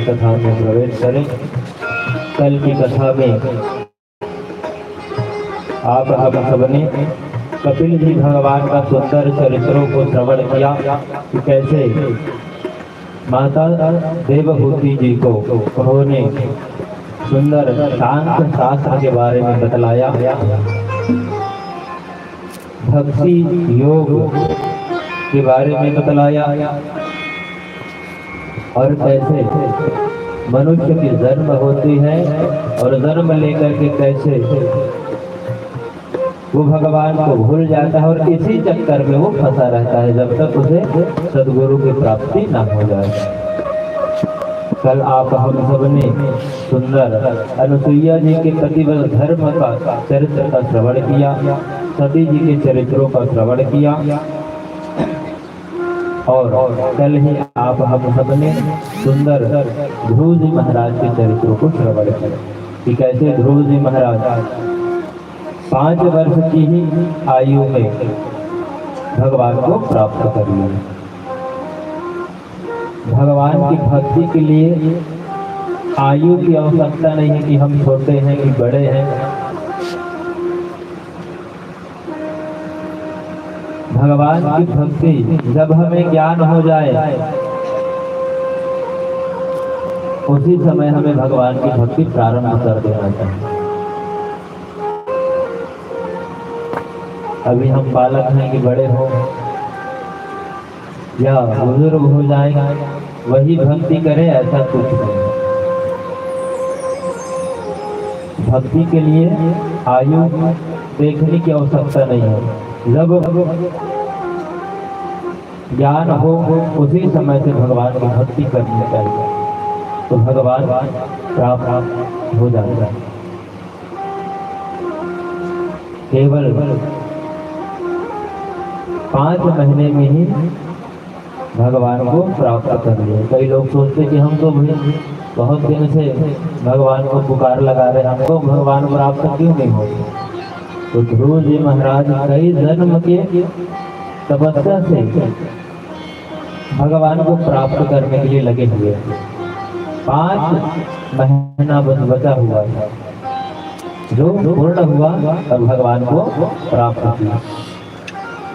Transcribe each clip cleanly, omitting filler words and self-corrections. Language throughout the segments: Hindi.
कथा में प्रवेश करें। कल की कथा में आप हम सबने कपिल जी भगवान का सुंदर चरित्रों को श्रवण किया कि कैसे माता देवहूति जी को उन्होंने सुंदर शांत शास्त्र के बारे में बतलाया, भक्ति योग के बारे में बतलाया और कैसे मनुष्य की जन्म होती है और जन्म लेकर के कैसे वो भगवान को भूल जाता है और इसी चक्कर में वो फंसा रहता है जब तक उसे सदगुरु की प्राप्ति ना हो जाए। कल आप हम सब ने सुंदर अनुसुईया जी के पतिव्रत धर्म का चरित्र का श्रवण किया, सती जी के चरित्रों का श्रवण किया और कल ही आप हम सबने सुंदर ध्रुव जी महाराज के चरित्रों को श्रवण किया कि कैसे ध्रुव जी महाराज 5 वर्ष की ही आयु में भगवान को प्राप्त कर लिए। भगवान की भक्ति के लिए आयु की आवश्यकता नहीं है कि हम छोटे हैं कि बड़े हैं। भगवान की भक्ति जब हमें ज्ञान हो जाए उसी समय हमें भगवान की भक्ति प्रारंभ कर देना चाहिए। अभी हम बालक हैं कि बड़े हो या बुजुर्ग हो जाए वही भक्ति करें, ऐसा कुछ नहीं। भक्ति के लिए आयु देखने की आवश्यकता नहीं है। जब ज्ञान हो उसी समय से भगवान की भक्ति करनी चाहिए तो भगवान प्राप्त हो जाएगा। केवल 5 महीने में ही भगवान को प्राप्त कर लिए। कई लोग सोचते कि हम तो भाई बहुत दिन से भगवान को पुकार लगा रहे, हमको भगवान प्राप्त क्यों नहीं हो। तो ध्रुव जी महाराज कई जन्म के तपस्या से भगवान को प्राप्त करने के लिए लगे हुए। 5 महीना बस बचा हुआ है जो पूर्ण हुआ और भगवान को प्राप्त किया।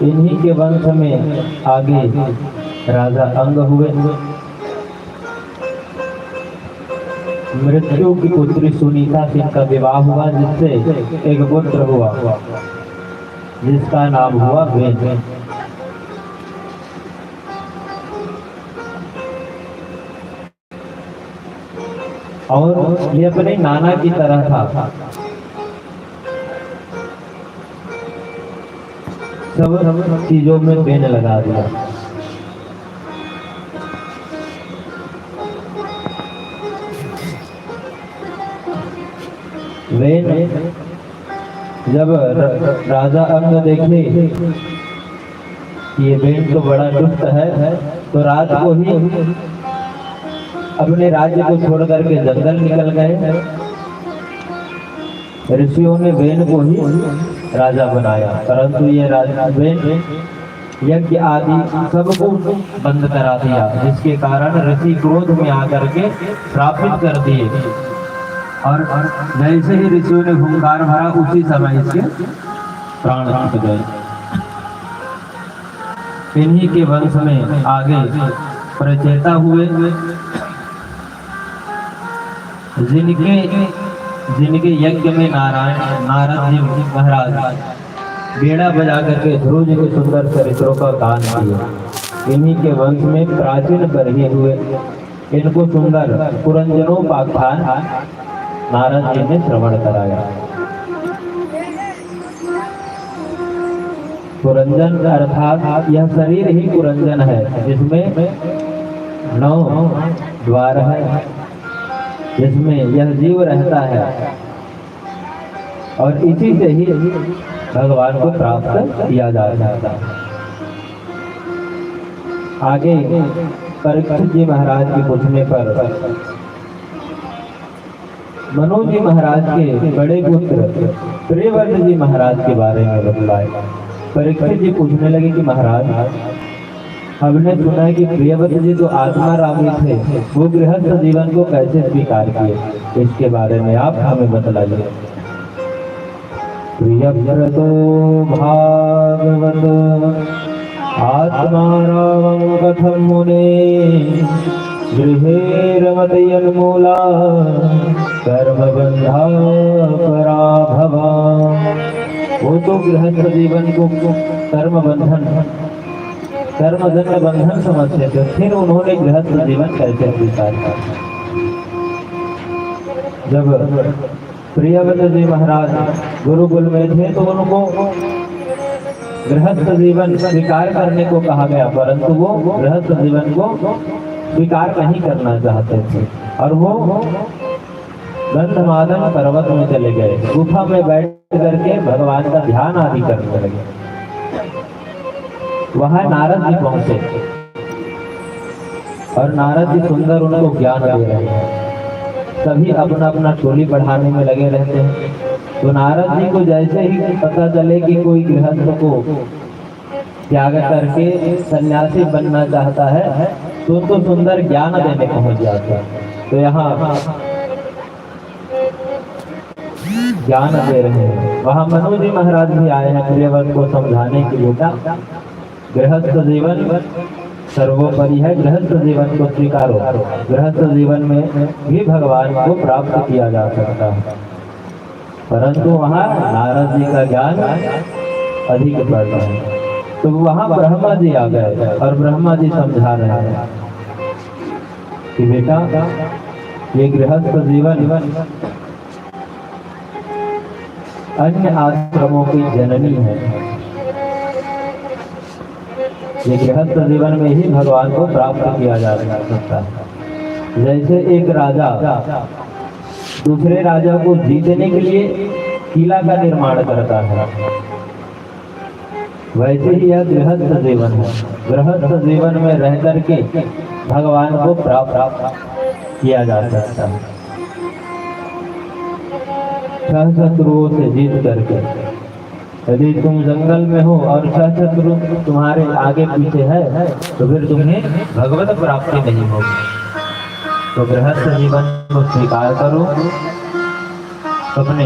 इन्हीं के वंश में आगे राजा अंग हुए। मृत्यु की पुत्री सुनीता से इनका विवाह हुआ जिससे एक पुत्र हुआ जिसका नाम हुआ वेद। और ये अपने नाना की तरह था, सब चीजों में बेन लगा दिया। वेन जब राजा अंग देखे कि ये वेन तो बड़ा दुष्ट है तो रात को ही अपने राज्य को छोड़ करके जंगल निकल गए। ऋषियों ने वेन को ही राजा बनाया, परंतु ये राजा वेन यज्ञ आदि सबको बंद करा दिया, जिसके कारण ऋषि क्रोध में आकर के श्रापित कर दिए। और जैसे ही ऋषियों ने हुंकार भरा उसी समय इसके प्राण छूट गए। इन्हीं के वंश में आगे प्रचेता हुए जिनके यज्ञ में नारद जी महाराज बीड़ा बजा करके ध्रुव जी के सुंदर चरित्रों का गान किया। इन्हीं के वंश में प्राचीन बरहे हुए। इनको सुंदर पुरंजनोपाख्यान नारद जी ने श्रवण कराया। पुरंजन अर्थात यह शरीर ही पुरंजन है जिसमें 9 द्वार है, जिसमें यह जीव रहता है और इसी से ही भगवान को प्राप्त किया जा सकता है। आगे परीक्षित जी महाराज के पूछने पर मनु जी महाराज के बड़े पुत्र प्रियव्रत जी महाराज के बारे में बतलाए। परीक्षित जी पूछने लगे कि महाराज, हमने सुना है कि प्रियव्रत जी तो आत्मा रामी थे, वो गृहस्थ जीवन को कैसे स्वीकार किए, इसके बारे में आप हमें बतलाइए। प्रियव्रतो भागवत आत्मा रामं कथं मुने गृहे रमते यन्मूला कर्मबंधा पराभवा। वो तो गृहस्थ जीवन को कर्मजन्य बंधन समझते थे, फिर उन्होंने गृहस्थ जीवन कैसे स्वीकार किया। जब प्रियव्रत जी महाराज गुरुकुल में थे तो उनको गृहस्थ जीवन स्वीकार करने को कहा गया, परंतु वो गृहस्थ जीवन को स्वीकार नहीं करना चाहते थे और वो गंधमादन पर्वत में चले गए। गुफा में बैठ करके भगवान का ध्यान आदि करने लगे। वहां नारद जी पहुंचे और नारद जी सुंदर उनको ज्ञान दे रहे हैं। सभी अपना अपना टोली बढ़ाने में लगे रहते हैं। तो नारद जी को जैसे ही पता चले कि कोई गृहस्थ को त्याग करके सन्यासी बनना चाहता है, तो उनको सुंदर ज्ञान देने पहुंच जाते हैं। तो यहाँ ज्ञान दे रहे हैं। वहाँ मनु जी महाराज भी आए हैं प्रियव्रत को समझाने की बेटा गृहस्थ जीवन सर्वोपरि है, गृहस्थ जीवन को स्वीकारो। गृहस्थ जीवन में भी भगवान को प्राप्त किया जा सकता है, परंतु वहाँ नारद जी का ज्ञान अधिक बढ़ता है। तो वहाँ ब्रह्मा जी आ गए और ब्रह्मा जी समझा रहे हैं कि बेटा ये गृहस्थ जीवन अन्य आश्रमों की जननी है। ये गृहस्थ जीवन में ही भगवान को प्राप्त किया जा सकता है। जैसे एक राजा दूसरे राजा को जीतने के लिए किला का निर्माण करता है, वैसे ही यह गृहस्थ जीवन है। गृहस्थ जीवन में रह करके भगवान को प्राप्त किया जा सकता है, छह शत्रुओं से जीत करके। यदि तुम जंगल में हो और छह शत्रु तुम्हारे आगे पीछे है तो फिर तुम्हें भगवत प्राप्ति नहीं होगी। तो गृहस्थ जीवन को स्वीकार करो। अपने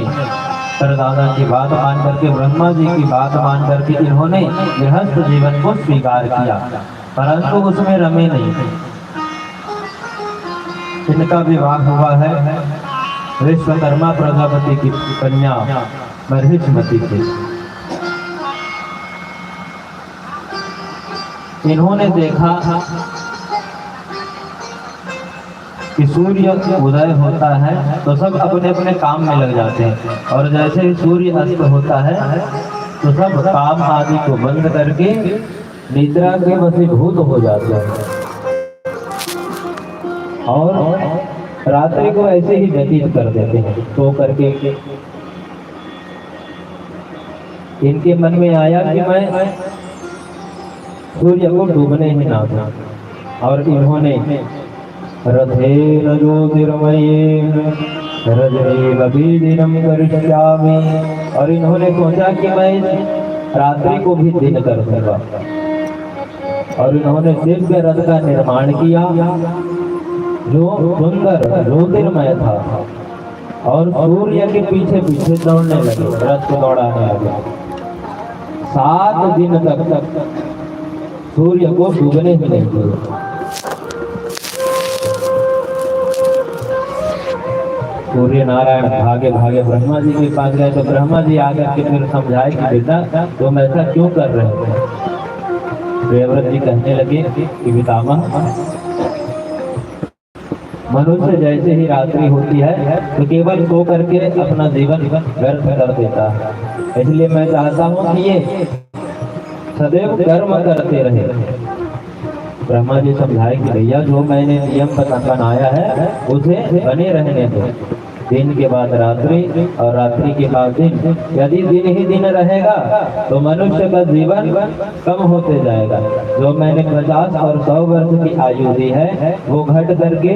परदादा की बात मान करके, ब्रह्मा जी की बात मान करके इन्होंने गृहस्थ जीवन को स्वीकार किया, परंतु उसमें रमे नहीं। इनका विवाह हुआ है विश्वकर्मा प्रजापति की कन्या महिष्मति से। इन्होंने देखा कि सूर्य उदय होता है तो सब अपने अपने काम में लग जाते हैं, और जैसे ही सूर्य अस्त होता है तो सब काम आदि को बंद करके निद्रा के वशीभूत हो जाते हैं और रात्रि को ऐसे ही व्यतीत कर देते हैं। सो करके इनके मन में आया कि मैं सूर्य को डूबने ही ना दूं, और इन्होंने रथेन ज्योतिर्मयेन रजनीवभिदिनं करिष्यामि, और इन्होंने सोचा कि मैं रात्रि को भी दिन कर दूंगा, और इन्होंने दिव्य रथ का निर्माण किया जो सुंदर ज्योतिर्मय था, और सूर्य के पीछे पीछे दौड़ने लगे, रथ को दौड़ाने लगे। 7 दिन तक सूर्य को डूबने ही नहीं दिया। सूर्य नारायण भागे भागे ब्रह्मा जी के पास गए, तो ब्रह्मा जी आकर के फिर समझाए कि बेटा तुम ऐसा क्यों कर रहे हो। प्रियव्रत जी कहने लगे कि पितामह, मनुष्य जैसे ही रात्रि होती है तो केवल सो करके अपना जीवन व्यर्थ कर देता है, इसलिए मैं चाहता हूँ कि ये सदैव कर्म करते रहे। ब्रह्मा जी समझाए कि भैया जो मैंने नियम बनाया है उसे बने रहने दो। दिन के बाद रात्रि और रात्रि के बाद दिन, यदि दिन ही दिन रहेगा तो मनुष्य का जीवन कम होते जाएगा। जो मैंने 50 और 100 वर्ष की आयु दी है वो घट करके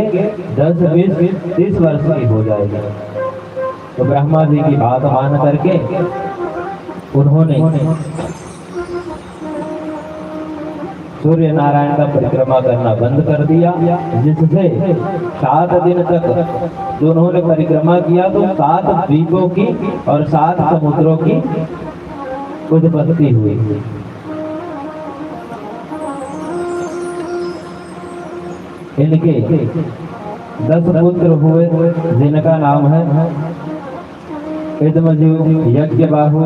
10, 20, 30 वर्ष की हो जाएगी। तो ब्रह्मा जी की बात मान करके उन्होंने सूर्य नारायण का परिक्रमा करना बंद कर दिया, जिससे 7 दिन तक जो उन्होंने परिक्रमा किया तो 7 द्वीपों की और 7 समुद्रों की उत्पत्ति हुई। इनके 10 पुत्र हुए जिनका नाम है इदमजु, यज्ञबाहु,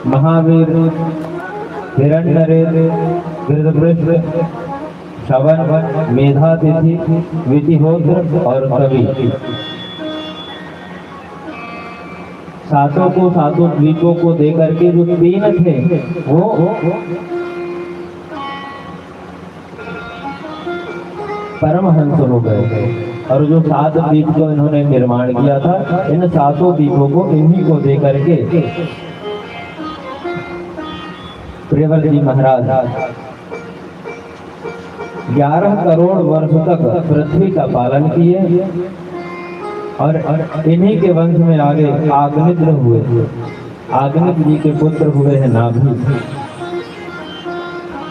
महावीर, हिरण्यरेत, गिरिवृष्ण, श्रवण, मेधातिथि, विधिहोत्र और कवि। 7 द्वीपों को देकर के जो 3 थे वो परमहंस हो गए, और जो 7 द्वीप को इन्होंने निर्माण किया था इन 7 द्वीपों को इन्हीं को देकर के प्रियव्रत जी महाराज 11 करोड़ वर्ष तक पृथ्वी का पालन किए और इन्हीं के वंश में आगे आग्निद्र हुए। आग्निद्र जी के पुत्र हुए हैं नाभि,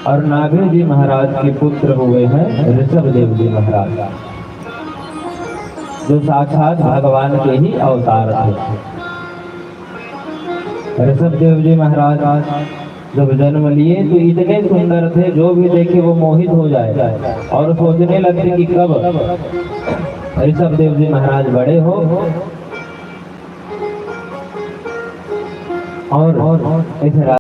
और नाभि जी महाराज के पुत्र हुए हैं ऋषभदेव जी महाराज, जो साक्षात भगवान के ही अवतार थे। ऋषभदेव जी महाराज जब जन्म लिए तो इतने सुंदर थे, जो भी देखे वो मोहित हो जाए और सोचने लगते कि कब ऋषभदेव जी महाराज बड़े हो और इस